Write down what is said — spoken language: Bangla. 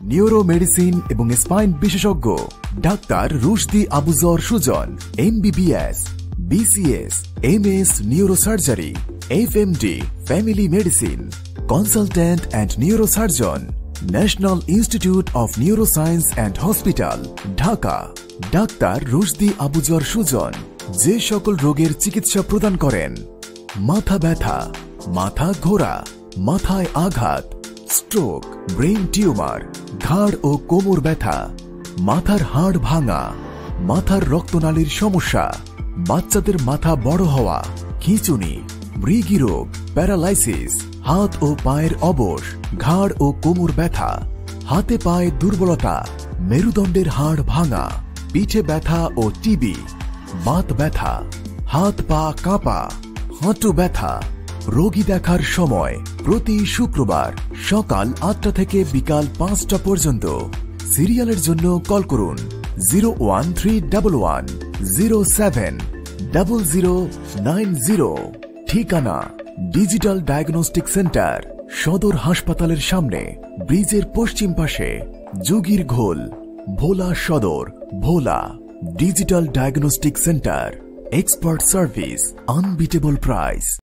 নিউরো মেডিসিন এবং স্পাইন বিশেষজ্ঞ ডাক্তার Rushdi Abuzar Sujon, MBBS, BCS, MS neurosurgery, FMD, family medicine, consultant and neurosurgeon, national institute of neuroscience and hospital, Dhaka. ডাক্তার রুশদি আবুজর সুজন যে সকল রোগের চিকিৎসা প্রদান করেন: মাথা ব্যথা, মাথা ঘোরা, মাথায় আঘাত, স্ট্রোক, ব্রেইন টিউমার, ঘাড় ও কোমর ব্যথা, মাথার হাড় ভাঙা, মাথার রক্তনালীর সমস্যা, বাচ্চাদের মাথা বড় হওয়া, খিঁচুনি, মৃগী রোগ, প্যারালাইসিস, হাত ও পায়ের অবশ, ঘাড় ও কোমর ব্যথা, হাতে পায়ে দুর্বলতা, মেরুদণ্ডের হাড় ভাঙা, পিঠে ব্যথা ও টিবি, বাত ব্যথা, হাত পা কাঁপা, হাঁটু ব্যথা। রোগী দেখার সময় প্রতি শুক্রবার সকাল 8টা থেকে বিকাল 5টা পর্যন্ত। সিরিয়ালের জন্য কল করুন 01311070090। ঠিকানা ডিজিটাল ডায়াগনস্টিক সেন্টার, সদর হাসপাতালের সামনে, ব্রিজের পশ্চিম পাশে, যোগীর Ghol, Bhola Sadar, Bhola. Digital diagnostic centre, expert service, unbeatable price.